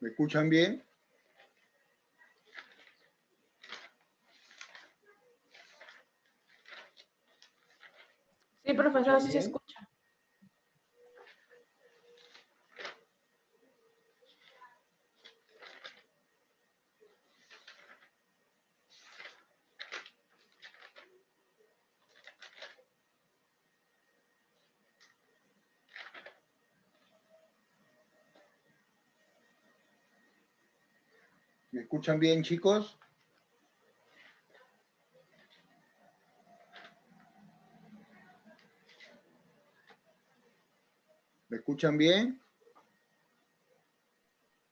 ¿Me escuchan bien? Sí, ¿Me profesor, escuchan sí se bien? escucha. ¿Me escuchan bien, chicos? ¿Me escuchan bien?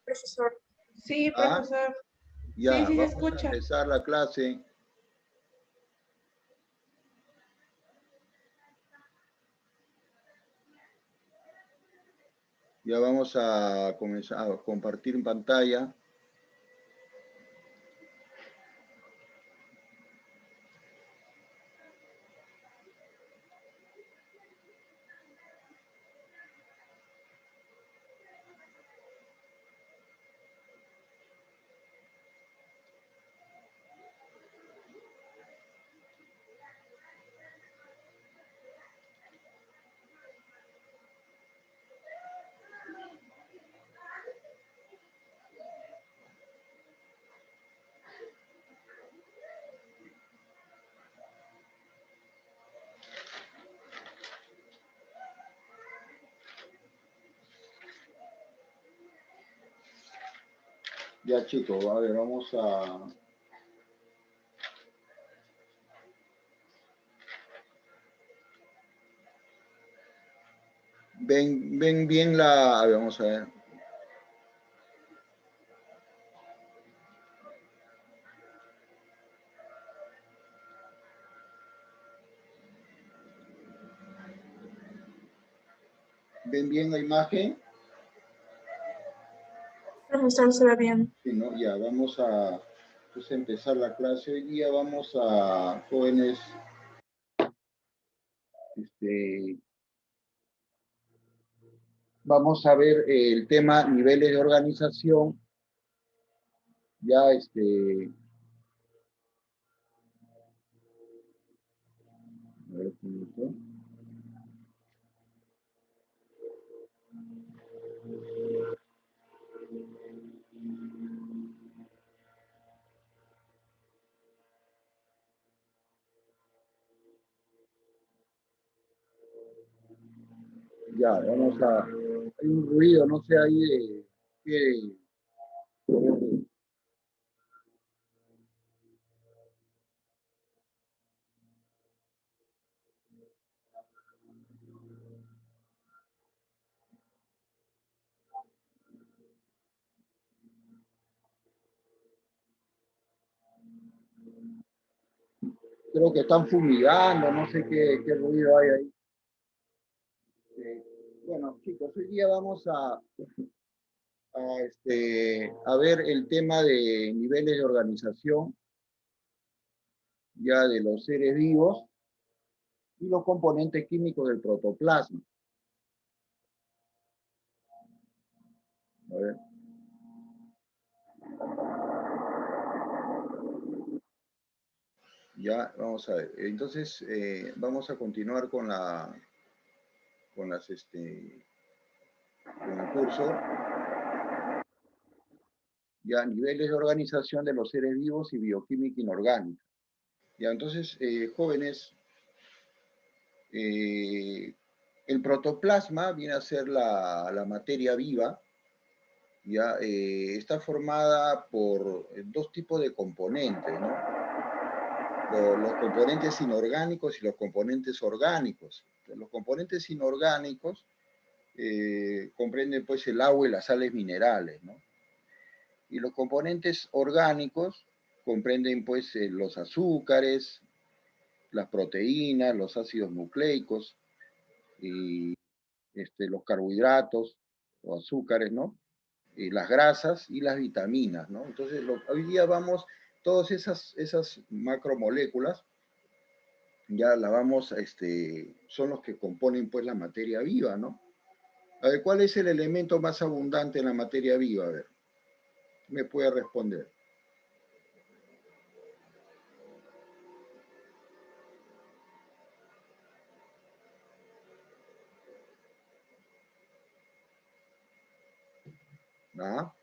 Profesor. Sí, Ah, profesor. Sí, ya, sí se vamos a escucha. empezar la clase. Ya vamos a comenzar a compartir en pantalla. Ya, chicos, a ver, vamos a... Ven bien la... A ver, vamos a ver. ¿Ven bien la imagen? Profesor, se ve bien. Sí, ¿no? Ya, vamos a pues, empezar la clase. Hoy día vamos a, jóvenes, vamos a ver el tema niveles de organización. Ya, a ver, un minuto. Ya, vamos a... Hay un ruido, no sé ahí de qué... Creo que están fumigando, no sé qué ruido hay ahí. Bueno, chicos, hoy día vamos a ver el tema de niveles de organización ya de los seres vivos y los componentes químicos del protoplasma. A ver. Ya, vamos a ver. Entonces, vamos a continuar con con las, con el curso. Ya, niveles de organización de los seres vivos y bioquímica inorgánica. Ya, entonces, jóvenes, el protoplasma viene a ser la materia viva, ya está formada por dos tipos de componentes, ¿no? Los componentes inorgánicos y los componentes orgánicos. Los componentes inorgánicos comprenden pues el agua y las sales minerales, ¿no? Y los componentes orgánicos comprenden pues los azúcares, las proteínas, los ácidos nucleicos y los carbohidratos o azúcares, ¿no? Las grasas y las vitaminas, ¿no? Entonces, hoy día vamos, todas esas macromoléculas ya la vamos, son los que componen pues la materia viva, ¿no? A ver, ¿cuál es el elemento más abundante en la materia viva? A ver. me puede responder? ¿Ah?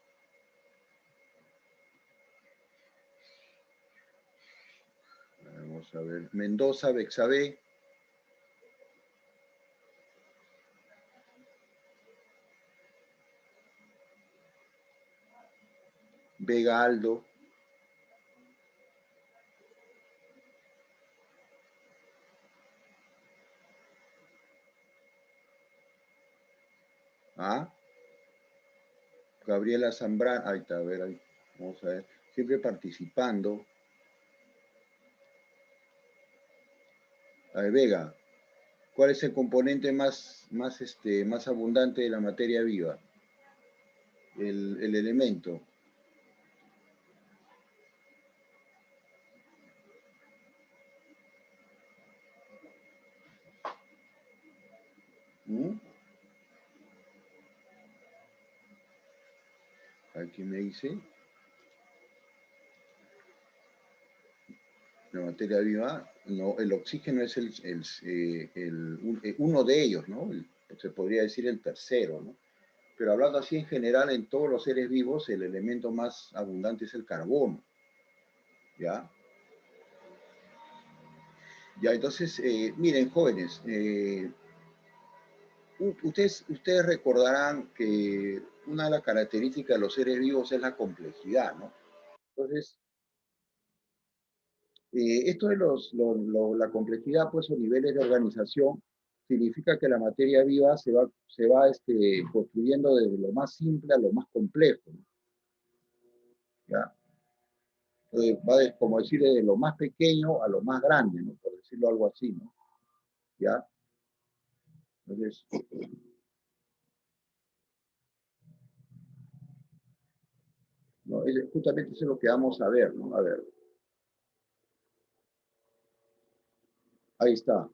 Vamos a ver. Mendoza, Bexabé. Vega Aldo. ¿Ah? Gabriela Zambrano. Ahí está, a ver, ahí. Vamos a ver. Siempre participando. A ver, Vega. ¿Cuál es el componente más abundante de la materia viva? El elemento. ¿Mm? Aquí me dice. La materia viva, no, el oxígeno es uno de ellos, ¿no? Se podría decir el tercero, ¿no? Pero hablando así en general, en todos los seres vivos, el elemento más abundante es el carbono, ¿ya? Ya, entonces, miren, jóvenes, ustedes recordarán que una de las características de los seres vivos es la complejidad, ¿no? Entonces, esto de la complejidad, pues, o niveles de organización, significa que la materia viva se va construyendo desde lo más simple a lo más complejo, ¿no? ¿Ya? Como decir, de lo más pequeño a lo más grande, ¿no? Por decirlo algo así, ¿no? ¿Ya? Entonces, ¿no? Justamente eso es lo que vamos a ver, ¿no? A ver, ahí está.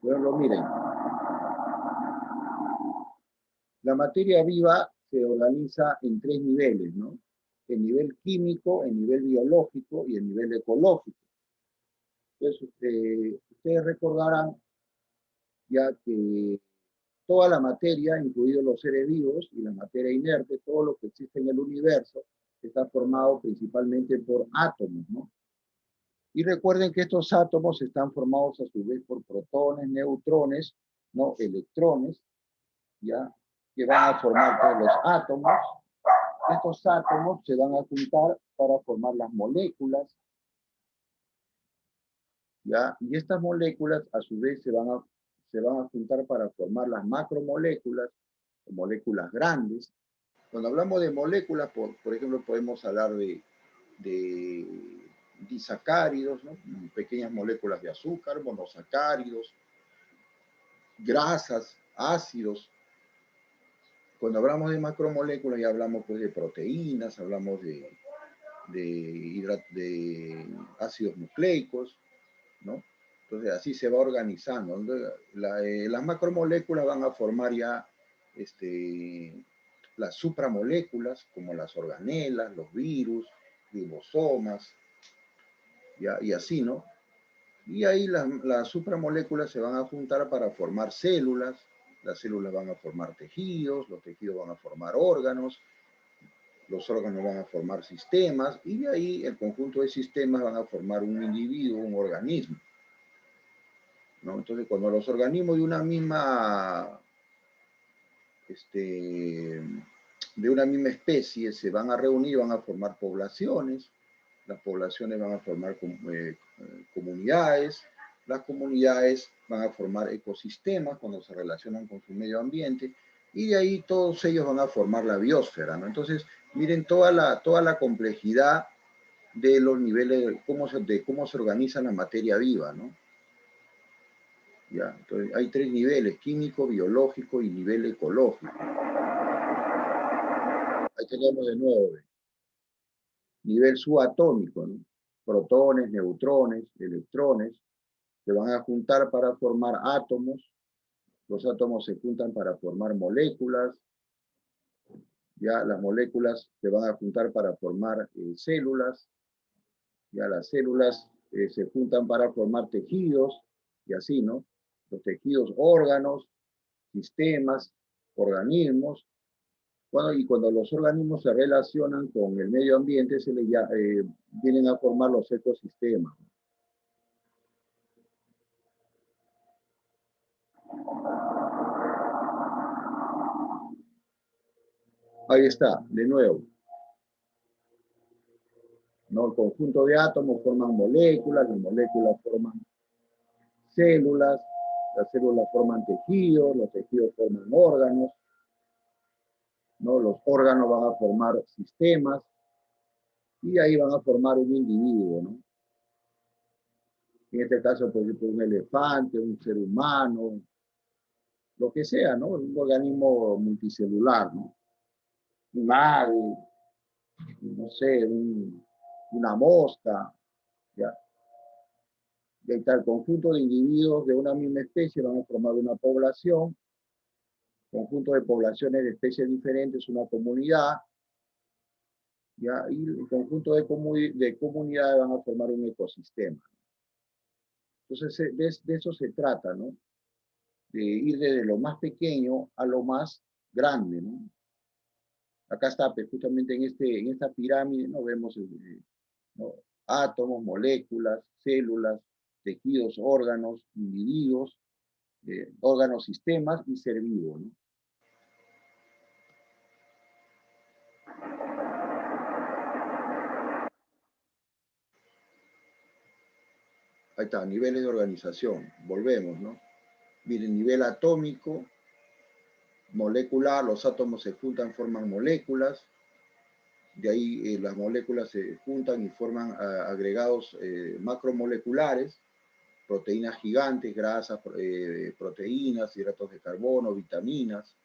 Bueno, miren, la materia viva se organiza en tres niveles, ¿no? El nivel químico, el nivel biológico y el nivel ecológico. Entonces, ustedes recordarán ya que toda la materia, incluidos los seres vivos y la materia inerte, todo lo que existe en el universo, está formado principalmente por átomos, ¿no? Y recuerden que estos átomos están formados a su vez por protones, neutrones, ¿no? Electrones, ¿ya? Que van a formar todos los átomos. Estos átomos se van a juntar para formar las moléculas, ¿ya? Y estas moléculas a su vez se van a juntar para formar las macromoléculas, moléculas grandes. Cuando hablamos de moléculas, por ejemplo, podemos hablar de disacáridos, ¿no? Pequeñas moléculas de azúcar, monosacáridos, grasas, ácidos. Cuando hablamos de macromoléculas ya hablamos pues, de proteínas, hablamos de ácidos nucleicos, ¿no? Entonces así se va organizando. Las macromoléculas van a formar ya las supramoléculas, como las organelas, los virus, ribosomas, ¿ya? Y así, ¿no? Y ahí las supramoléculas se van a juntar para formar células, las células van a formar tejidos, los tejidos van a formar órganos, los órganos van a formar sistemas, y de ahí el conjunto de sistemas van a formar un individuo, un organismo, ¿no? Entonces, cuando los organismos de una misma especie se van a reunir, van a formar poblaciones, las poblaciones van a formar comunidades, las comunidades van a formar ecosistemas cuando se relacionan con su medio ambiente, y de ahí todos ellos van a formar la biosfera, ¿no? Entonces, miren toda la complejidad de los niveles, de cómo se organiza la materia viva, ¿no? Ya, entonces hay tres niveles, químico, biológico y nivel ecológico. Ahí tenemos de nuevo, nivel subatómico, ¿no? Protones, neutrones, electrones, se van a juntar para formar átomos, los átomos se juntan para formar moléculas, Ya las moléculas se van a juntar para formar células, ya las células se juntan para formar tejidos, y así, ¿no? Los tejidos, órganos, sistemas, organismos. Y cuando los organismos se relacionan con el medio ambiente, vienen a formar los ecosistemas. Ahí está, de nuevo. ¿No? El conjunto de átomos forman moléculas, las moléculas forman células, las células forman tejidos, los tejidos forman órganos, ¿no? Los órganos van a formar sistemas y ahí van a formar un individuo, ¿no? En este caso, por ejemplo, un elefante, un ser humano, lo que sea, ¿no? Un organismo multicelular, ¿no? Un ave, no sé, una mosca, ¿ya? Y ahí está el conjunto de individuos de una misma especie, van a formar una población, conjunto de poblaciones de especies diferentes, una comunidad, ¿ya? Y el conjunto de comunidades van a formar un ecosistema. Entonces, de eso se trata, ¿no? De ir desde lo más pequeño a lo más grande, ¿no? Acá está, pues, justamente en esta pirámide, ¿no? Vemos ¿no? Átomos, moléculas, células, tejidos, órganos, individuos, órganos, sistemas y ser vivo, ¿no? Ahí está, niveles de organización. Volvemos, ¿no? Miren, nivel atómico, molecular, los átomos se juntan, forman moléculas. De ahí las moléculas se juntan y forman agregados macromoleculares, proteínas gigantes, grasas, proteínas, hidratos de carbono, vitaminas.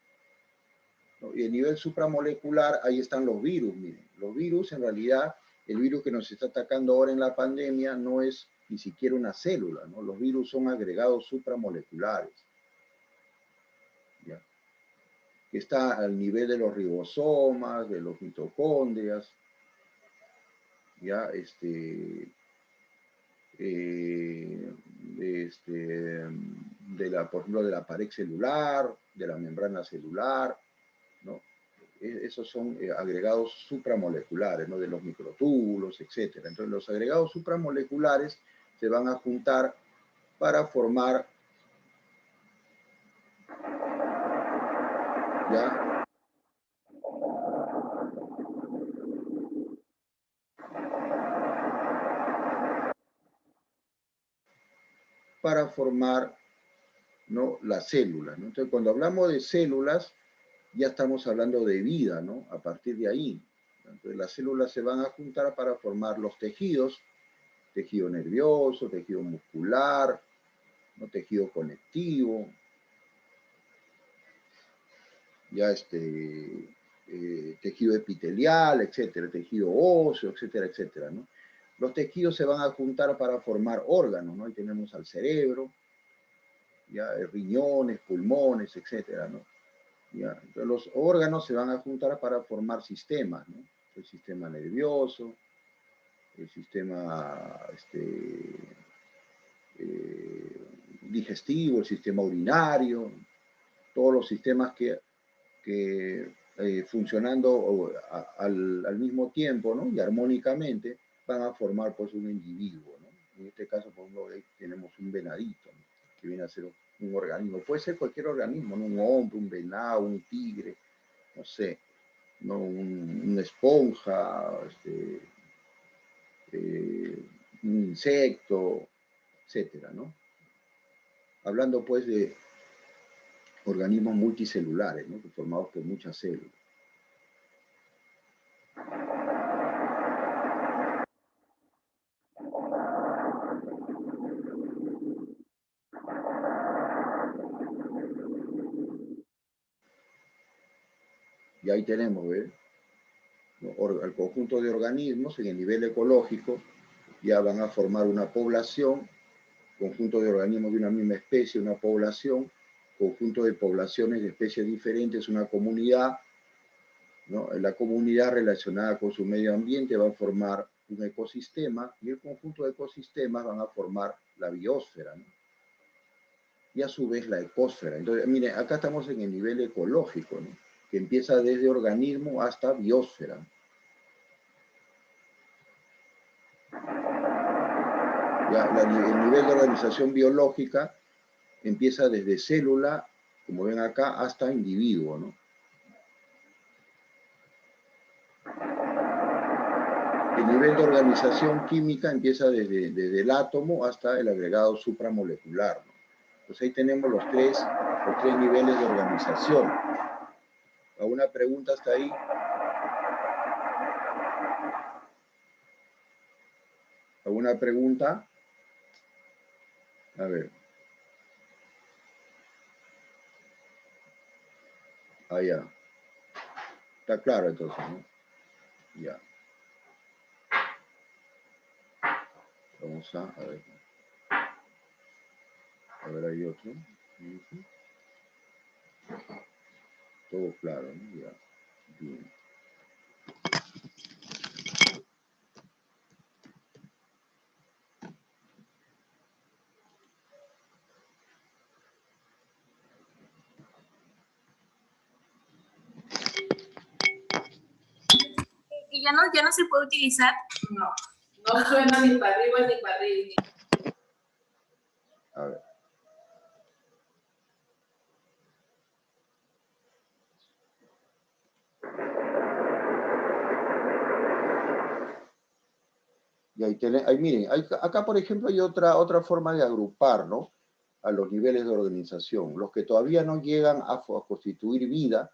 ¿No? Y a nivel supramolecular, ahí están los virus. Miren, los virus, en realidad, el virus que nos está atacando ahora en la pandemia no es ni siquiera una célula, ¿no? Los virus son agregados supramoleculares, ¿ya? Que está al nivel de los ribosomas, de los mitocondrias, ¿ya? Por ejemplo, de la pared celular, de la membrana celular, ¿no? Esos son agregados supramoleculares, ¿no? De los microtúbulos, etc. Entonces, los agregados supramoleculares se van a juntar para formar, ¿ya? Para formar, ¿no? Las células, ¿no? Entonces, cuando hablamos de células, ya estamos hablando de vida, ¿no? A partir de ahí. Entonces, las células se van a juntar para formar los tejidos, tejido nervioso, tejido muscular, ¿no? Tejido conectivo, ya tejido epitelial, etcétera, tejido óseo, etcétera, etcétera, ¿no? Los tejidos se van a juntar para formar órganos, ¿no? Ahí tenemos al cerebro, ya riñones, pulmones, etcétera, ¿no? ¿Ya? Entonces, los órganos se van a juntar para formar sistemas, ¿no? El sistema nervioso, el sistema digestivo, el sistema urinario, todos los sistemas que funcionando al mismo tiempo, ¿no? Y armónicamente van a formar pues un individuo, ¿no? En este caso, por ejemplo, tenemos un venadito, ¿no? Que viene a ser un organismo. Puede ser cualquier organismo, ¿no? Un hombre, un venado, un tigre, no sé, ¿no? Una esponja, un insecto, etcétera, ¿no? Hablando pues de organismos multicelulares, ¿no? Formados por muchas células. Y ahí tenemos, ¿ves? El conjunto de organismos en el nivel ecológico ya van a formar una población, conjunto de organismos de una misma especie, una población, conjunto de poblaciones de especies diferentes, una comunidad, ¿no? La comunidad relacionada con su medio ambiente va a formar un ecosistema y el conjunto de ecosistemas van a formar la biosfera, ¿no? Y a su vez la ecosfera. Entonces, mire, acá estamos en el nivel ecológico, ¿no? Que empieza desde organismo hasta biosfera. Ya, el nivel de organización biológica empieza desde célula, como ven acá, hasta individuo, ¿no? El nivel de organización química empieza desde el átomo hasta el agregado supramolecular, ¿no? Pues ahí tenemos los tres niveles de organización. ¿Alguna pregunta hasta ahí? ¿Alguna pregunta? A ver. Ah, ya. Está claro entonces, ¿no? Ya. Vamos a ver. A ver, hay otro. Todo claro, ¿no? Ya. Bien. ¿Y ya no se puede utilizar? No, no suena ni para arriba ni para arriba. A ver. Y ahí miren, acá por ejemplo hay otra forma de agrupar, ¿no? A los niveles de organización. Los que todavía no llegan a constituir vida,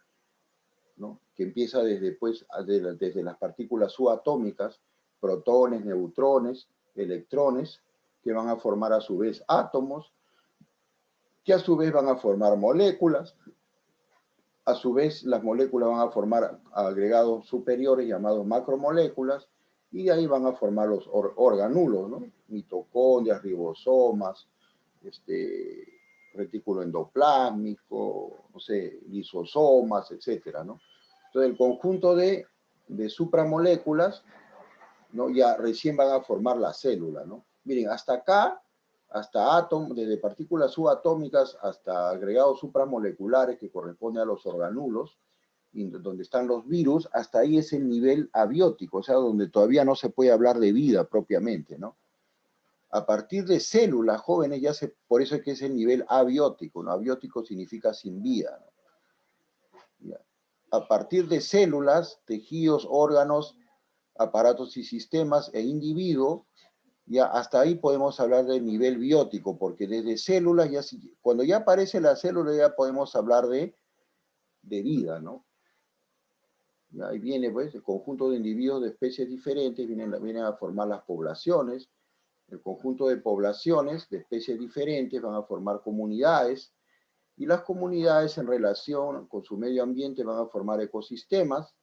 ¿no? Que empieza desde, pues, desde las partículas subatómicas, protones, neutrones, electrones, que van a formar a su vez átomos, que a su vez van a formar moléculas, a su vez las moléculas van a formar agregados superiores llamados macromoléculas, y de ahí van a formar los organulos, ¿no? Mitocondrias, ribosomas, retículo endoplásmico, no sé, lisosomas, etcétera, ¿no? Entonces el conjunto de supramoléculas, ¿no? Ya recién van a formar la célula, ¿no? Miren, hasta acá, hasta átomos, desde partículas subatómicas hasta agregados supramoleculares que corresponden a los organulos, donde están los virus, hasta ahí es el nivel abiótico, o sea, donde todavía no se puede hablar de vida propiamente, ¿no? A partir de células jóvenes, por eso es que es el nivel abiótico, ¿no? Abiótico significa sin vida, ¿no? A partir de células, tejidos, órganos, aparatos y sistemas e individuo, ya hasta ahí podemos hablar del nivel biótico, porque desde células, cuando ya aparece la célula, ya podemos hablar de vida, ¿no? Y ahí viene, pues, el conjunto de individuos de especies diferentes, vienen a formar las poblaciones. El conjunto de poblaciones de especies diferentes van a formar comunidades, y las comunidades en relación con su medio ambiente van a formar ecosistemas,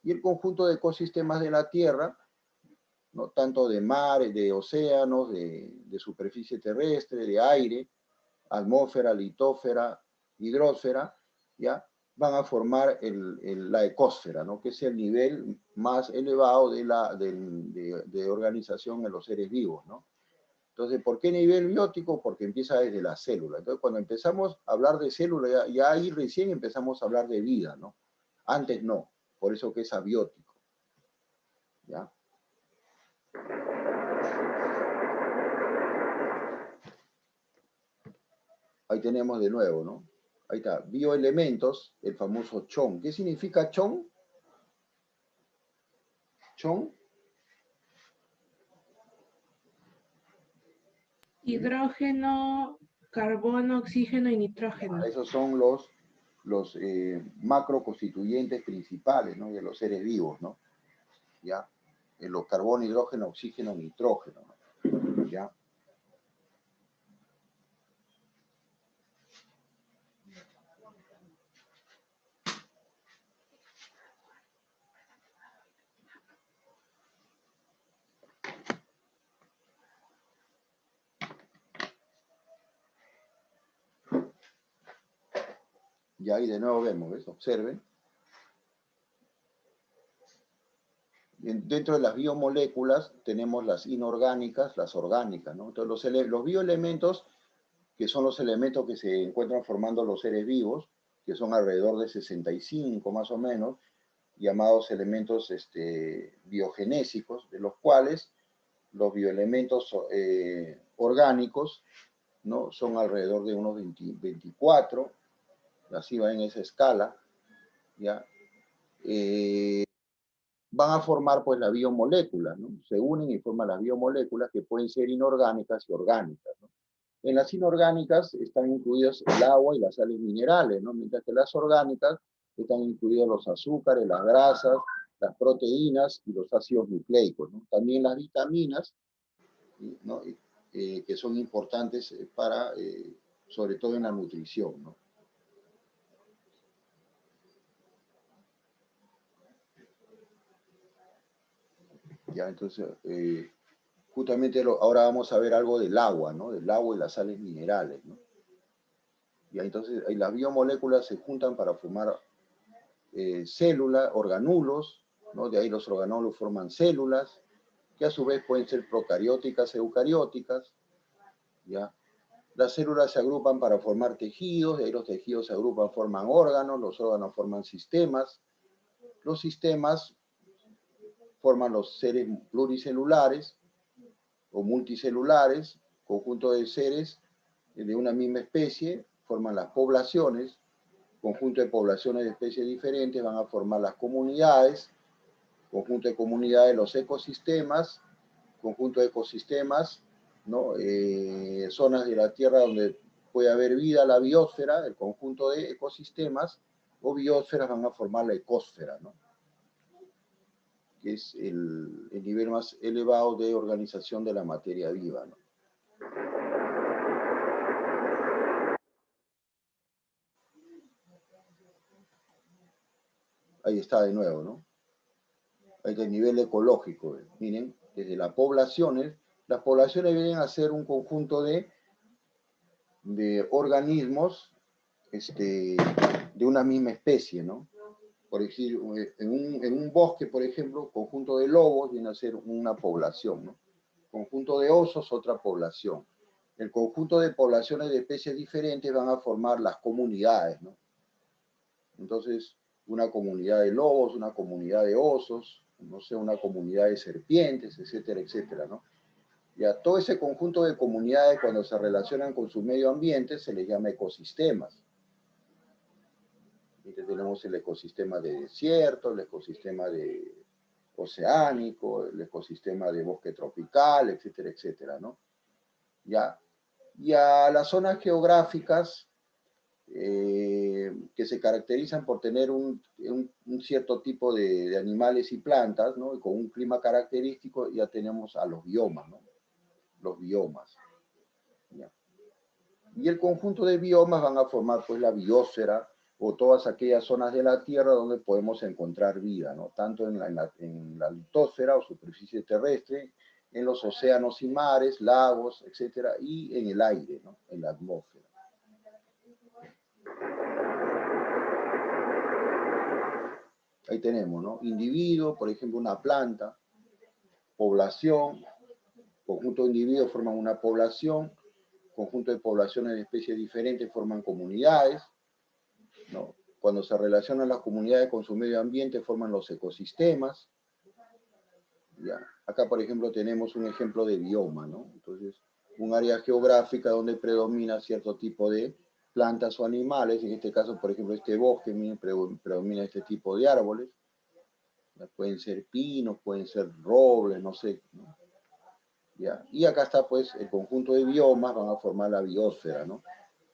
y el conjunto de ecosistemas de la Tierra, ¿no? Tanto de mares, de océanos, de superficie terrestre, de aire, atmósfera, litósfera, hidrósfera, ¿ya? Van a formar la ecósfera, ¿no? Que es el nivel más elevado de organización en los seres vivos, ¿no? Entonces, ¿por qué nivel biótico? Porque empieza desde la célula. Entonces, cuando empezamos a hablar de célula, ya ahí recién empezamos a hablar de vida, ¿no? Antes no, por eso que es abiótico, ¿ya? Ahí tenemos de nuevo, ¿no? Ahí está, bioelementos, el famoso CHON. ¿Qué significa CHON? CHON. Hidrógeno, carbono, oxígeno y nitrógeno. Esos son los macroconstituyentes principales, ¿no? De los seres vivos, ¿no? ¿Ya? Los carbono, hidrógeno, oxígeno, nitrógeno, ¿no? ¿Ya? Y ahí de nuevo vemos, ¿ves? Observen. Dentro de las biomoléculas tenemos las inorgánicas, las orgánicas, ¿no? Entonces los bioelementos, que son los elementos que se encuentran formando los seres vivos, que son alrededor de 65 más o menos, llamados elementos biogenésicos, de los cuales los bioelementos orgánicos, ¿no? Son alrededor de unos 24, así va en esa escala, ¿ya? Van a formar pues la biomolécula, ¿no? Se unen y forman las biomoléculas que pueden ser inorgánicas y orgánicas, ¿no? En las inorgánicas están incluidas el agua y las sales minerales, ¿no? Mientras que las orgánicas están incluidos los azúcares, las grasas, las proteínas y los ácidos nucleicos, ¿no? También las vitaminas, ¿no? Que son importantes para, sobre todo en la nutrición, ¿no? Ya, entonces, justamente ahora vamos a ver algo del agua, ¿no? Del agua y las sales minerales, ¿no? Y entonces las biomoléculas se juntan para formar células, organulos, ¿no? De ahí los organulos forman células, que a su vez pueden ser procarióticas, eucarióticas, ¿ya? Las células se agrupan para formar tejidos, de ahí los tejidos se agrupan, forman órganos, los órganos forman sistemas, los sistemas forman los seres pluricelulares o multicelulares, conjunto de seres de una misma especie, forman las poblaciones, conjunto de poblaciones de especies diferentes van a formar las comunidades, conjunto de comunidades los ecosistemas, conjunto de ecosistemas, ¿no? Zonas de la Tierra donde puede haber vida, la biosfera, el conjunto de ecosistemas, o biosferas van a formar la ecósfera, ¿no? Que es el nivel más elevado de organización de la materia viva, ¿no? Ahí está de nuevo, ¿no? Ahí está el nivel ecológico. Miren, desde las poblaciones vienen a ser un conjunto de organismos de una misma especie, ¿no? Por decir, en un bosque, por ejemplo, conjunto de lobos viene a ser una población, ¿no? Conjunto de osos, otra población. El conjunto de poblaciones de especies diferentes van a formar las comunidades, ¿no? Entonces, una comunidad de lobos, una comunidad de osos, no sé, una comunidad de serpientes, etcétera, etcétera, ¿no? Y a todo ese conjunto de comunidades, cuando se relacionan con su medio ambiente, se les llama ecosistemas. Y tenemos el ecosistema de desierto, el ecosistema de oceánico, el ecosistema de bosque tropical, etcétera, etcétera, ¿no? Ya. Y a las zonas geográficas que se caracterizan por tener un cierto tipo de animales y plantas, ¿no? Y con un clima característico, ya tenemos a los biomas, ¿no? Los biomas. ¿Ya? Y el conjunto de biomas van a formar pues la biosfera o todas aquellas zonas de la Tierra donde podemos encontrar vida, ¿no? Tanto en la litosfera o superficie terrestre, en los océanos y mares, lagos, etcétera, y en el aire, ¿no? En la atmósfera. Ahí tenemos, ¿no? Individuo, por ejemplo, una planta, población, conjunto de individuos forman una población, conjunto de poblaciones de especies diferentes forman comunidades, ¿no? Cuando se relacionan las comunidades con su medio ambiente forman los ecosistemas. ¿Ya? Acá, por ejemplo, tenemos un ejemplo de bioma, ¿no? Entonces, un área geográfica donde predomina cierto tipo de plantas o animales, en este caso, por ejemplo, este bosque, miren, predomina este tipo de árboles. Pueden ser pinos, pueden ser robles, no sé, ¿no? ¿Ya? Y acá está pues el conjunto de biomas, van a formar la biosfera, ¿no?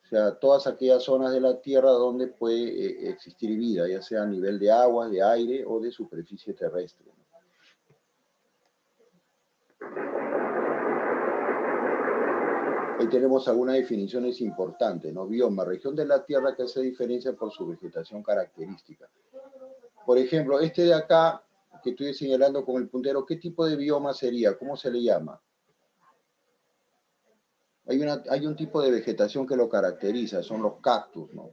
O sea, todas aquellas zonas de la Tierra donde puede existir vida, ya sea a nivel de agua, de aire o de superficie terrestre, ¿no? Ahí tenemos algunas definiciones importantes, ¿no? Bioma, región de la Tierra que se diferencia por su vegetación característica. Por ejemplo, este de acá, que estoy señalando con el puntero, ¿qué tipo de bioma sería? ¿Cómo se le llama? Hay un tipo de vegetación que lo caracteriza, son los cactus, ¿no?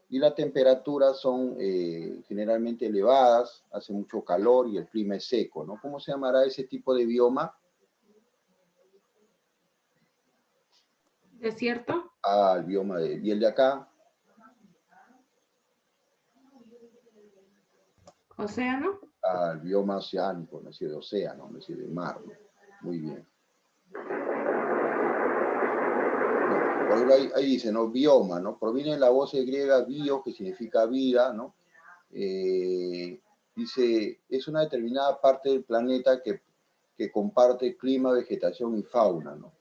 Y la temperatura son generalmente generalmente elevadas, hace mucho calor y el clima es seco, ¿no? ¿Cómo se llamará ese tipo de bioma? ¿Desierto? Ah, el bioma de... ¿Y el de acá? ¿Océano? Ah, el bioma oceánico, no es decir, de océano, no es decir, de mar, ¿no? Muy bien. No, por ejemplo, ahí dice, ¿no? Bioma, ¿no? Proviene de la voz griega bio, que significa vida, ¿no? Dice, es una determinada parte del planeta que comparte clima, vegetación y fauna, ¿no?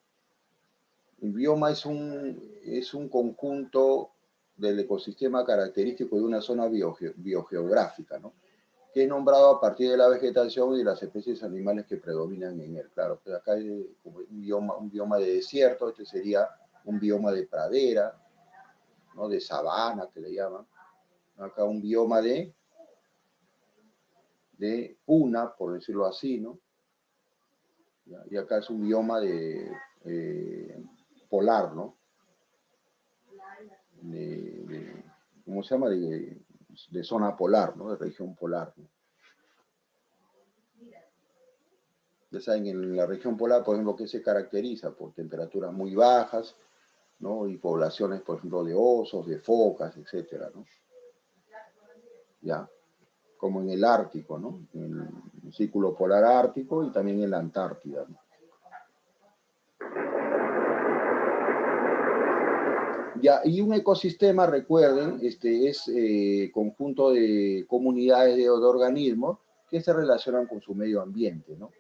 El bioma es un conjunto del ecosistema característico de una zona biogeográfica, ¿no? Que es nombrado a partir de la vegetación y de las especies animales que predominan en él. Claro, pues acá hay un bioma de desierto, este sería un bioma de pradera, ¿no? De sabana, que le llaman. Acá un bioma de puna, por decirlo así, ¿no? Y acá es un bioma de polar, ¿no? ¿Cómo se llama? De zona polar, ¿no? De región polar, ¿no? Ya saben, en la región polar, por ejemplo, ¿qué se caracteriza? Por temperaturas muy bajas, ¿no? Y poblaciones, por ejemplo, de osos, de focas, etcétera, ¿no? Ya, como en el Ártico, ¿no? En el círculo polar ártico y también en la Antártida, ¿no? Ya, y un ecosistema, recuerden, es conjunto de comunidades de organismos que se relacionan con su medio ambiente, ¿no?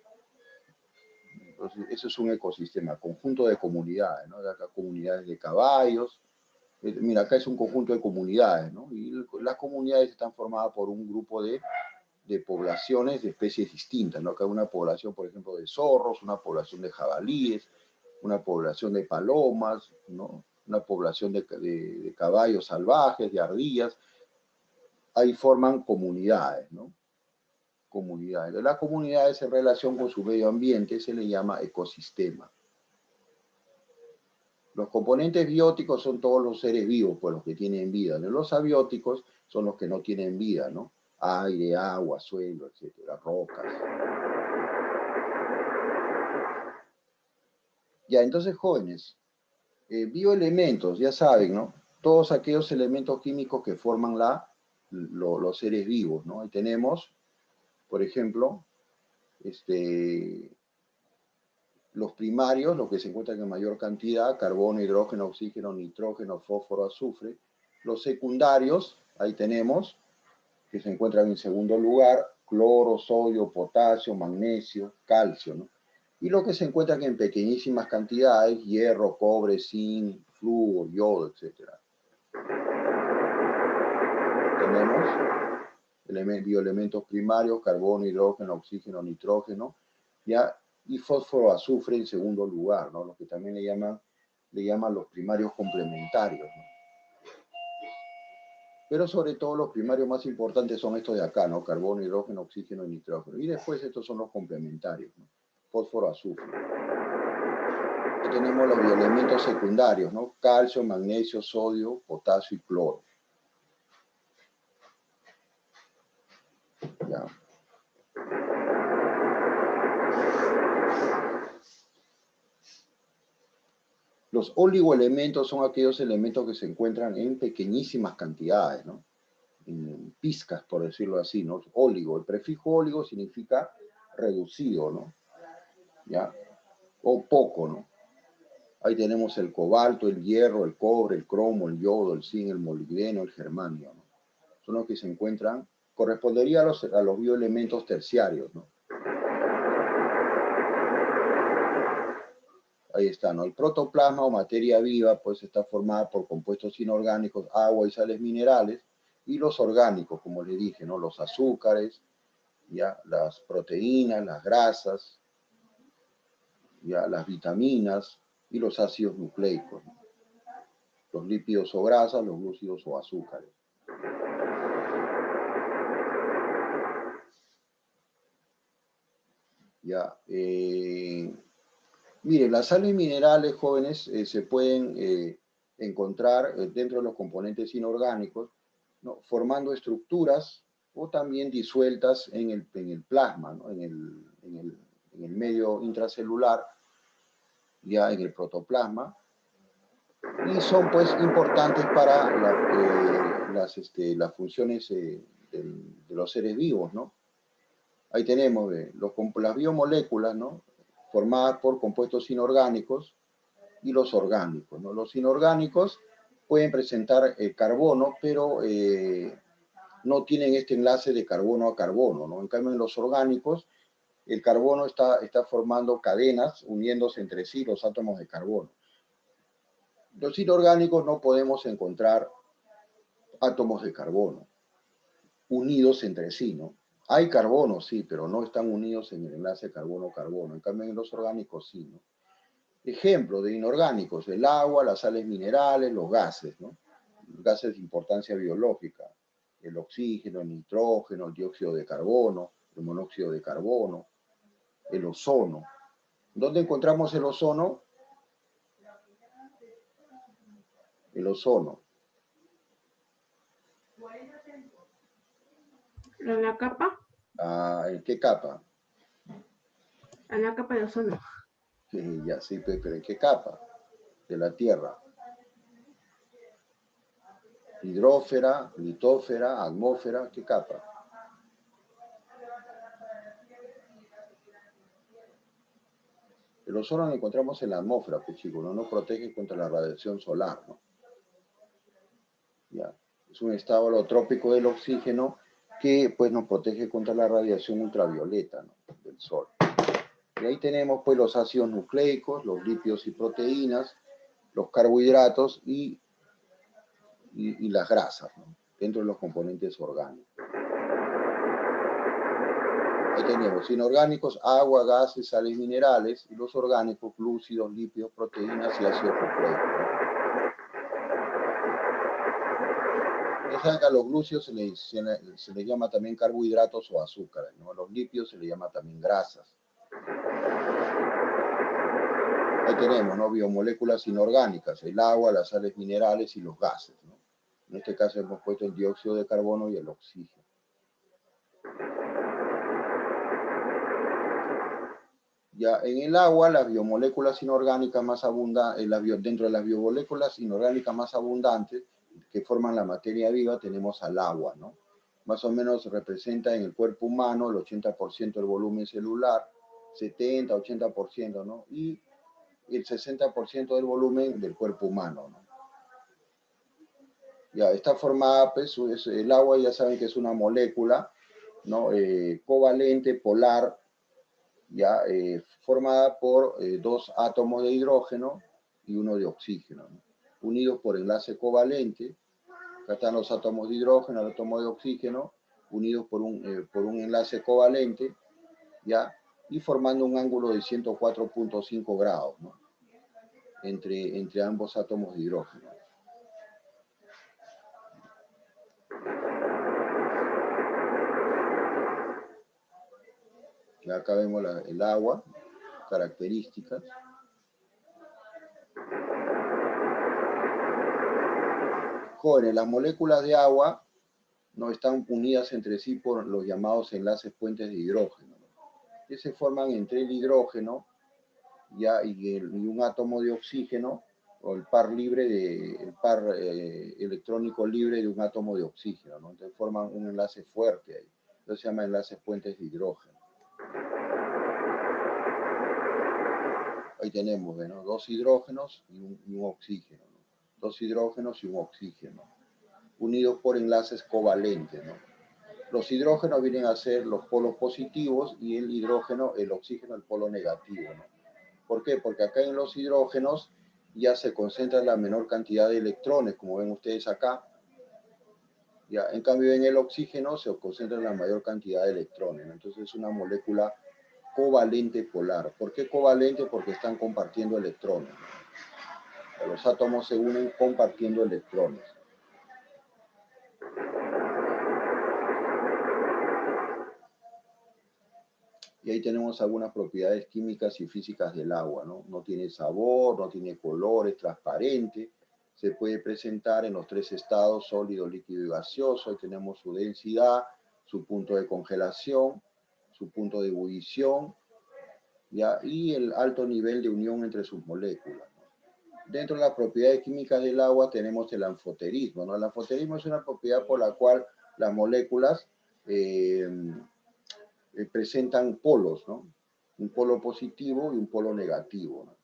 Entonces, eso es un ecosistema, conjunto de comunidades, ¿no? Acá comunidades de caballos. Mira, acá es un conjunto de comunidades, ¿no? Y las comunidades están formadas por un grupo de poblaciones de especies distintas, ¿no? Acá hay una población, por ejemplo, de zorros, una población de jabalíes, una población de palomas, ¿no? Una población de caballos salvajes, de ardillas. Ahí forman comunidades, ¿no? Comunidades. Las comunidades en relación con su medio ambiente se le llama ecosistema. Los componentes bióticos son todos los seres vivos, pues los que tienen vida. Los abióticos son los que no tienen vida, ¿no? Aire, agua, suelo, etcétera, rocas. Ya, entonces, jóvenes, bioelementos, ya saben, ¿no? Todos aquellos elementos químicos que forman los seres vivos, ¿no? Ahí tenemos, por ejemplo, los primarios, los que se encuentran en mayor cantidad, carbono, hidrógeno, oxígeno, nitrógeno, fósforo, azufre. Los secundarios, ahí tenemos, que se encuentran en segundo lugar, cloro, sodio, potasio, magnesio, calcio, ¿no? Y los que se encuentran en pequeñísimas cantidades, hierro, cobre, zinc, flúor, yodo, etc. Tenemos bioelementos primarios, carbono, hidrógeno, oxígeno, nitrógeno, ¿ya? Y fósforo, azufre en segundo lugar, ¿no? Los que también le llaman los primarios complementarios, ¿no? Pero sobre todo los primarios más importantes son estos de acá, ¿no? Carbono, hidrógeno, oxígeno y nitrógeno. Y después estos son los complementarios, ¿no? Fósforo, azufre. Aquí tenemos los bioelementos secundarios, ¿no? Calcio, magnesio, sodio, potasio y cloro. ¿Ya? Los oligoelementos son aquellos elementos que se encuentran en pequeñísimas cantidades, ¿no? En pizcas, por decirlo así, ¿no? Óligo, el prefijo óligo significa reducido, ¿no? ¿Ya? O poco, ¿no? Ahí tenemos el cobalto, el hierro, el cobre, el cromo, el yodo, el zinc, el molibdeno, el germanio, ¿no? Son los que se encuentran, correspondería a los bioelementos terciarios, ¿no? Ahí está, ¿no? El protoplasma o materia viva, pues está formada por compuestos inorgánicos, agua y sales minerales, y los orgánicos, como les dije, ¿no? Los azúcares, ya, las proteínas, las grasas, ya, las vitaminas y los ácidos nucleicos, ¿no? Los lípidos o grasas, los glúcidos o azúcares. Ya, miren, las sales minerales, jóvenes, se pueden encontrar dentro de los componentes inorgánicos, ¿no? Formando estructuras o también disueltas en el plasma, ¿no? en el medio intracelular, ya en el protoplasma, y son pues importantes para las funciones de los seres vivos, ¿no? Ahí tenemos las biomoléculas, ¿no? Formadas por compuestos inorgánicos y los orgánicos, ¿no? Los inorgánicos pueden presentar carbono, pero no tienen este enlace de carbono a carbono, ¿no? En cambio, en los orgánicos, el carbono está formando cadenas, uniéndose entre sí los átomos de carbono. Los inorgánicos no podemos encontrar átomos de carbono unidos entre sí, ¿no? Hay carbono, sí, pero no están unidos en el enlace carbono-carbono. En cambio, en los orgánicos sí, ¿no? Ejemplo de inorgánicos: el agua, las sales minerales, los gases, ¿no? Gases de importancia biológica: el oxígeno, el nitrógeno, el dióxido de carbono, el monóxido de carbono, el ozono. ¿Dónde encontramos el ozono? El ozono. ¿En la capa? ¿En qué capa? En la capa de ozono. Ya sí, pero ¿en qué capa? De la Tierra. Hidrósfera, litósfera, atmósfera, ¿qué capa? El ozono lo encontramos en la atmósfera, pues chicos, no nos protege contra la radiación solar, ¿no? Ya. Es un estado alotrópico del oxígeno que pues nos protege contra la radiación ultravioleta, ¿no? Del sol. Y ahí tenemos pues los ácidos nucleicos, los lípidos y proteínas, los carbohidratos y las grasas, ¿no? Dentro de los componentes orgánicos. Ahí tenemos inorgánicos: agua, gases, sales minerales, y los orgánicos: glúcidos, lípidos, proteínas y ácidos nucleicos. Ya saben que a los glúcidos se les llama también carbohidratos o azúcares, ¿no? A los lípidos se les llama también grasas. Ahí tenemos, ¿no? Biomoléculas inorgánicas: el agua, las sales minerales y los gases, ¿no? En este caso hemos puesto el dióxido de carbono y el oxígeno. Ya, en el agua, las biomoléculas inorgánicas más abundantes, dentro de las biomoléculas inorgánicas más abundantes que forman la materia viva, tenemos al agua, ¿no? Más o menos representa en el cuerpo humano el 80% del volumen celular, 70, 80%, ¿no? Y el 60% del volumen del cuerpo humano, ¿no? Ya, está formada, pues, el agua ya saben que es una molécula, ¿no? Covalente, polar, ya formada por dos átomos de hidrógeno y uno de oxígeno, ¿no? Unidos por enlace covalente. Acá están los átomos de hidrógeno, el átomo de oxígeno, unidos por un enlace covalente, ya, y formando un ángulo de 104.5 grados, ¿no? entre ambos átomos de hidrógeno. Y acá vemos el agua, características. Jóvenes, las moléculas de agua no están unidas entre sí por los llamados enlaces puentes de hidrógeno, ¿no? Que se forman entre el hidrógeno y un átomo de oxígeno, o el par electrónico libre de un átomo de oxígeno, ¿no? Entonces forman un enlace fuerte ahí. Entonces se llama enlaces puentes de hidrógeno. Ahí tenemos, ¿no? Dos hidrógenos y un oxígeno, ¿no? Dos hidrógenos y un oxígeno, unidos por enlaces covalentes, ¿no? Los hidrógenos vienen a ser los polos positivos y el oxígeno, el polo negativo, ¿no? ¿Por qué? Porque acá en los hidrógenos ya se concentra la menor cantidad de electrones, como ven ustedes acá. Ya, en cambio, en el oxígeno se concentra la mayor cantidad de electrones, ¿no? Entonces es una molécula covalente polar. ¿Por qué covalente? Porque están compartiendo electrones, ¿no? Los átomos se unen compartiendo electrones. Y ahí tenemos algunas propiedades químicas y físicas del agua, ¿no? No tiene sabor, no tiene color, es transparente, se puede presentar en los tres estados: sólido, líquido y gaseoso. Ahí tenemos su densidad, su punto de congelación, su punto de ebullición, ¿ya? Y el alto nivel de unión entre sus moléculas. Dentro de las propiedades químicas del agua tenemos el anfoterismo, ¿no? El anfoterismo es una propiedad por la cual las moléculas presentan polos, ¿no? Un polo positivo y un polo negativo, ¿no?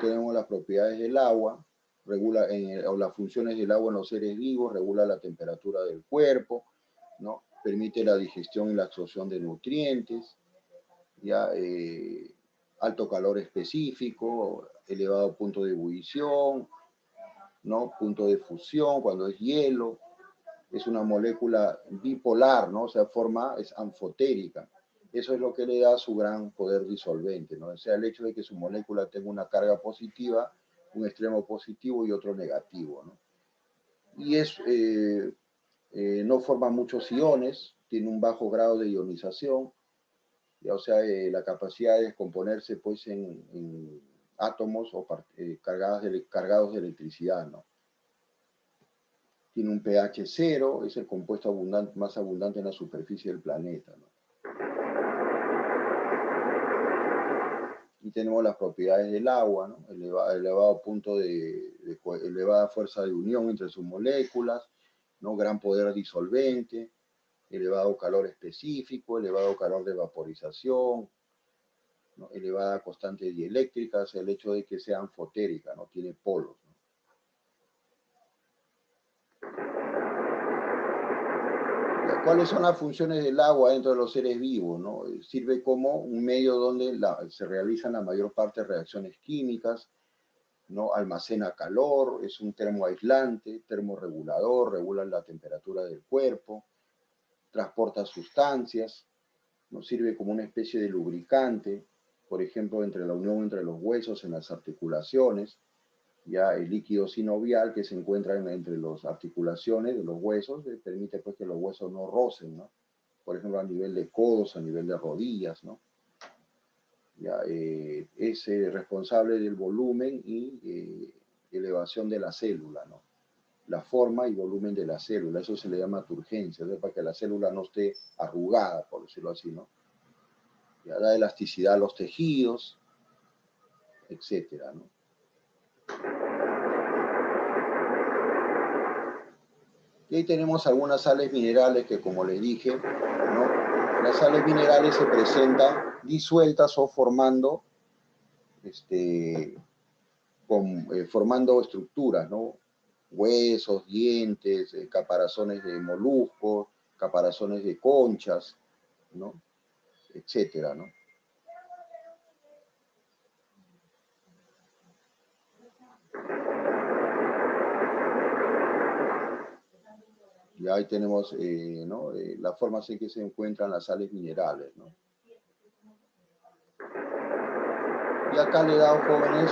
Tenemos las propiedades del agua, regula o las funciones del agua en los seres vivos, regula la temperatura del cuerpo, ¿no? Permite la digestión y la absorción de nutrientes, ya, alto calor específico, elevado punto de ebullición, ¿no? Punto de fusión cuando es hielo, es una molécula bipolar, ¿no? O sea, es anfotérica. Eso es lo que le da su gran poder disolvente, ¿no? O sea, el hecho de que su molécula tenga una carga positiva, un extremo positivo y otro negativo, ¿no? Y no forma muchos iones, tiene un bajo grado de ionización, o sea, la capacidad de descomponerse pues en átomos o cargados de electricidad, ¿no? Tiene un pH 0, es el compuesto más abundante en la superficie del planeta, ¿no? Y tenemos las propiedades del agua, ¿no? Elevado punto elevada fuerza de unión entre sus moléculas, ¿no? Gran poder disolvente, elevado calor específico, elevado calor de vaporización, ¿no? Elevada constante dieléctrica, o sea, el hecho de que sea anfotérica, ¿no? Tiene polos, ¿no? ¿Cuáles son las funciones del agua dentro de los seres vivos, ¿no? Sirve como un medio donde se realizan la mayor parte de reacciones químicas, ¿no? Almacena calor, es un termoaislante, termorregulador, regula la temperatura del cuerpo, transporta sustancias, nos sirve como una especie de lubricante, por ejemplo, entre la unión entre los huesos en las articulaciones, ya el líquido sinovial que se encuentra entre las articulaciones de los huesos, permite pues que los huesos no rocen, ¿no? Por ejemplo, a nivel de codos, a nivel de rodillas, ¿no? Ya, es responsable del volumen y elevación de la célula, ¿no? La forma y volumen de la célula, eso se le llama turgencia, ¿no? Para que la célula no esté arrugada, por decirlo así, ¿no? Ya, da elasticidad a los tejidos, etcétera, ¿no? Y ahí tenemos algunas sales minerales que, como les dije, ¿no? Las sales minerales se presentan disueltas o formando, formando estructuras, ¿no? Huesos, dientes, caparazones de moluscos, caparazones de conchas, ¿no? Etcétera, ¿no? Y ahí tenemos ¿no? Las formas en que se encuentran las sales minerales, ¿no? Y acá le he dado, jóvenes,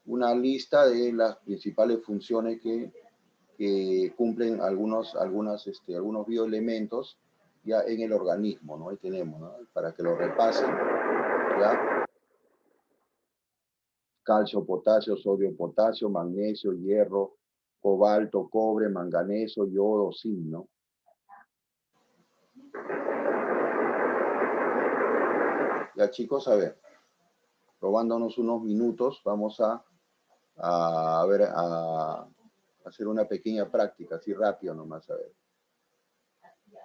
una lista de las principales funciones que cumplen algunos bioelementos ya en el organismo, ¿no? Ahí tenemos, ¿no? Para que lo repasen, ¿ya? Calcio, potasio, sodio, potasio, magnesio, hierro, cobalto, cobre, manganeso, yodo, zinc, ¿no? Ya, chicos, a ver, robándonos unos minutos, vamos a hacer una pequeña práctica, así rápido nomás, a ver.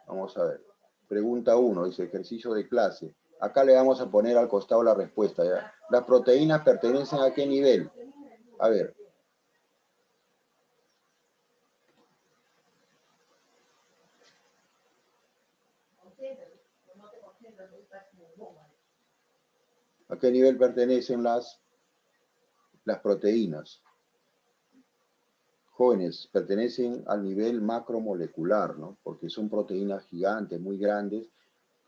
Vamos a ver. Pregunta 1, dice ejercicio de clase. Acá le vamos a poner al costado la respuesta, ¿ya? ¿Las proteínas pertenecen a qué nivel? A ver. ¿A qué nivel pertenecen las proteínas? Jóvenes, pertenecen al nivel macromolecular, ¿no? Porque son proteínas gigantes, muy grandes,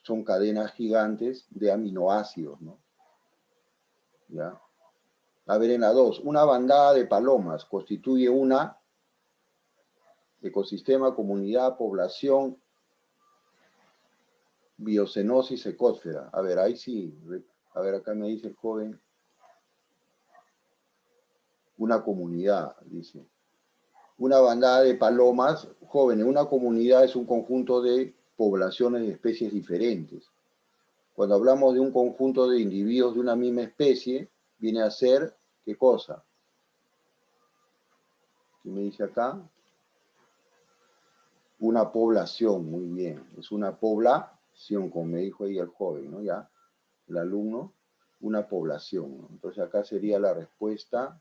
son cadenas gigantes de aminoácidos, ¿no? ¿Ya? A ver, en la 2, una bandada de palomas constituye una ecosistema, comunidad, población, biocenosis, ecósfera. A ver, ahí sí. A ver, acá me dice el joven. Una comunidad, dice. Una bandada de palomas jóvenes. Una comunidad es un conjunto de poblaciones de especies diferentes. Cuando hablamos de un conjunto de individuos de una misma especie, viene a ser, ¿qué cosa? ¿Qué me dice acá? Una población, muy bien. Es una población, como me dijo ahí el joven, ¿no? Ya, el alumno, una población, ¿no? Entonces acá sería la respuesta.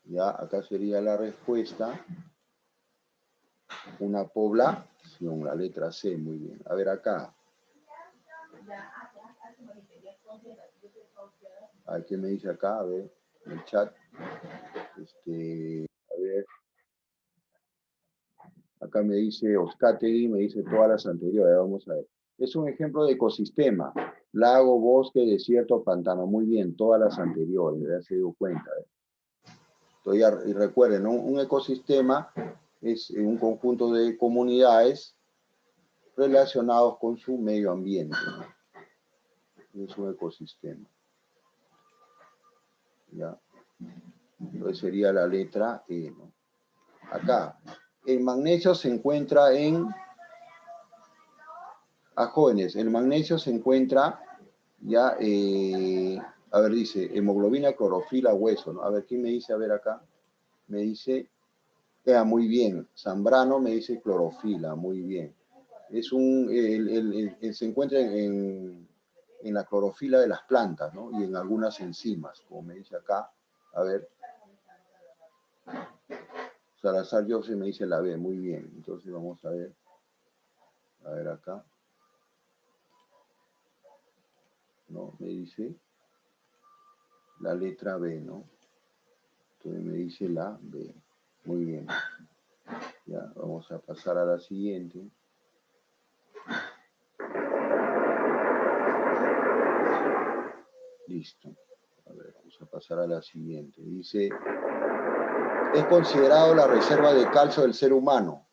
Ya, acá sería la respuesta. Una población, la letra C, muy bien. A ver acá. A ver, ¿qué me dice acá? A ver, en el chat. A ver. Acá me dice Oscategui, me dice todas las anteriores. Vamos a ver. Es un ejemplo de ecosistema. Lago, bosque, desierto, pantano. Muy bien, todas las anteriores. Ya se dio cuenta. Y recuerden, ¿no? Un ecosistema es un conjunto de comunidades relacionados con su medio ambiente, ¿no? Es un ecosistema. ¿Ya? Entonces sería la letra E, ¿no? Acá, el magnesio se encuentra en... A jóvenes, el magnesio se encuentra ya, a ver, dice, hemoglobina, clorofila, hueso, ¿no? A ver, ¿quién me dice? A ver acá. Me dice, muy bien, Zambrano me dice clorofila, muy bien. Es se encuentra en la clorofila de las plantas, ¿no? Y en algunas enzimas, como me dice acá. A ver. Salazar José me dice la B, muy bien. Entonces vamos a ver. A ver acá. ¿No? Me dice la letra B, ¿no? Entonces me dice la B. Muy bien. Ya, vamos a pasar a la siguiente. Listo. A ver, vamos a pasar a la siguiente. Dice, es considerado la reserva de calcio del ser humano.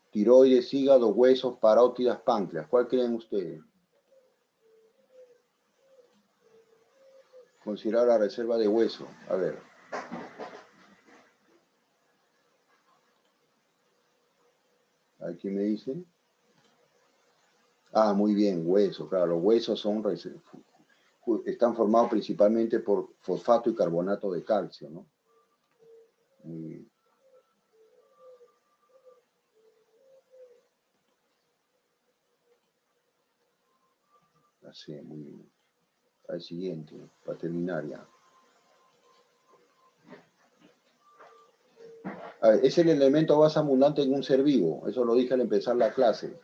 Tiroides, hígado, huesos, parótidas, páncreas. ¿Cuál creen ustedes? Considerado la reserva de hueso. A ver. ¿Aquí me dicen? Ah, muy bien, hueso. Claro, los huesos están formados principalmente por fosfato y carbonato de calcio, ¿no? Muy bien. Así, muy bien. Al siguiente, para terminar ya. A ver, es el elemento más abundante en un ser vivo. Eso lo dije al empezar la clase.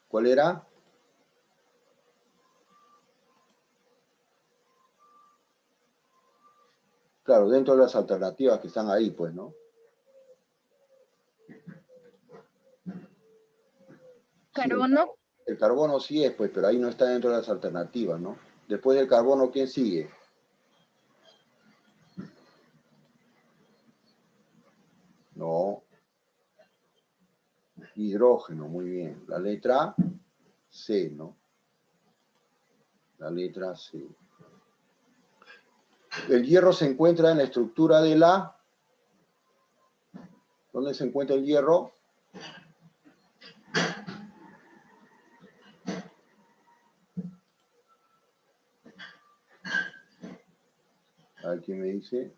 ¿Cuál era? Claro, dentro de las alternativas que están ahí, pues, ¿no? Carbono. Sí, el carbono sí es, pues, pero ahí no está dentro de las alternativas, ¿no? Después del carbono, ¿quién sigue? No. Hidrógeno, muy bien. La letra C, ¿no? La letra C. El hierro se encuentra en la estructura de la... ¿Dónde se encuentra el hierro? Aquí me dice...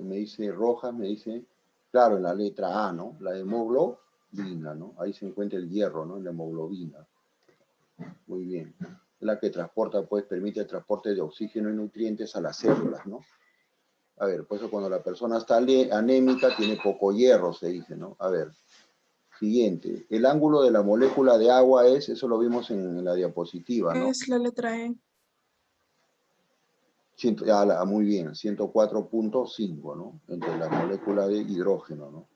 me dice Rojas, me dice... Claro, en la letra A, ¿no? La hemoglobina, ¿no? Ahí se encuentra el hierro, ¿no? En la hemoglobina. Muy bien. Es la que transporta, pues, permite el transporte de oxígeno y nutrientes a las células, ¿no? A ver, por eso cuando la persona está anémica tiene poco hierro, se dice, ¿no? A ver, siguiente. El ángulo de la molécula de agua es, eso lo vimos en la diapositiva, ¿no? Es la letra E. Muy bien, 104.5, ¿no? Entre la molécula de hidrógeno, ¿no?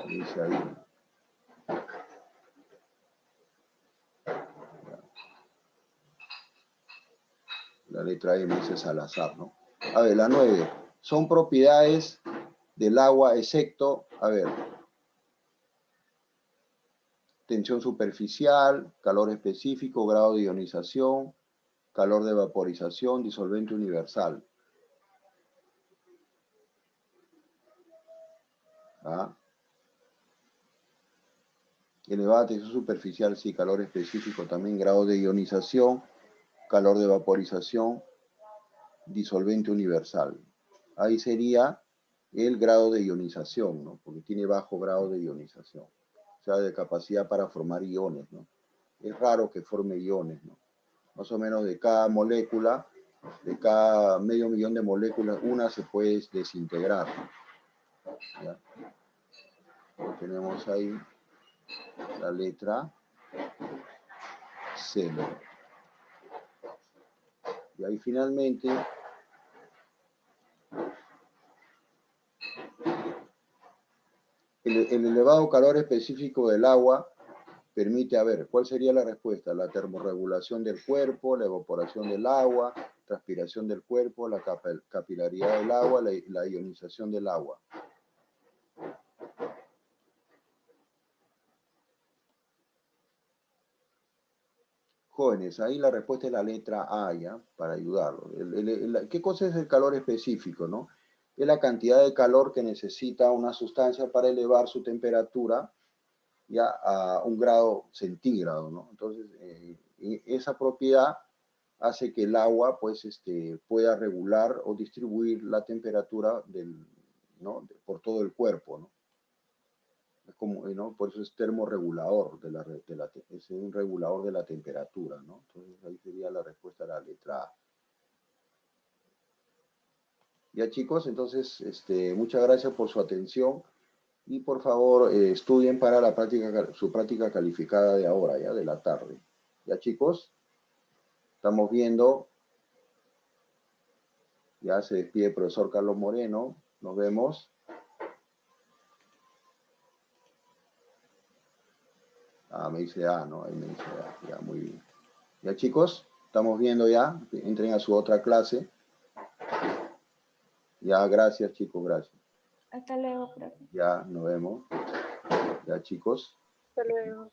Dice ahí. La letra M dice Salazar, ¿no? A ver, la 9. Son propiedades del agua excepto, a ver, tensión superficial, calor específico, grado de ionización, calor de vaporización, disolvente universal. ¿Ah? Elevada tensión superficial, sí, calor específico también, grado de ionización, calor de vaporización, disolvente universal. Ahí sería el grado de ionización, ¿no? Porque tiene bajo grado de ionización. O sea, de capacidad para formar iones, ¿no? Es raro que forme iones, ¿no? Más o menos de cada molécula, de cada medio millón de moléculas, una se puede desintegrar, ¿no? ¿Ya? Tenemos ahí la letra C, ¿no? Y ahí finalmente el elevado calor específico del agua permite, a ver, ¿cuál sería la respuesta? La termorregulación del cuerpo, la evaporación del agua, transpiración del cuerpo, la capilaridad del agua, la ionización del agua. Jóvenes, ahí la respuesta es la letra A, ¿ya? Para ayudarlo. ¿Qué cosa es el calor específico, no? Es la cantidad de calor que necesita una sustancia para elevar su temperatura ya a 1 grado centígrado, ¿no? Entonces, esa propiedad hace que el agua, pues, pueda regular o distribuir la temperatura ¿no? Por todo el cuerpo, ¿no? Es como, ¿no? Por eso es termorregulador, es un regulador de la temperatura, ¿no? Entonces, ahí sería la respuesta a la letra A. Ya, chicos, entonces, muchas gracias por su atención. Y por favor, estudien para su práctica calificada de ahora, ya, de la tarde. Ya, chicos, estamos viendo. Ya se despide el profesor Carlos Moreno. Nos vemos. Ah, me dice A, ¿no? Ahí me dice A. Ya, muy bien. Ya, chicos, estamos viendo ya. Entren a su otra clase. Ya, gracias, chicos, gracias. Hasta luego, profe. Ya, nos vemos. Ya, chicos. Hasta luego.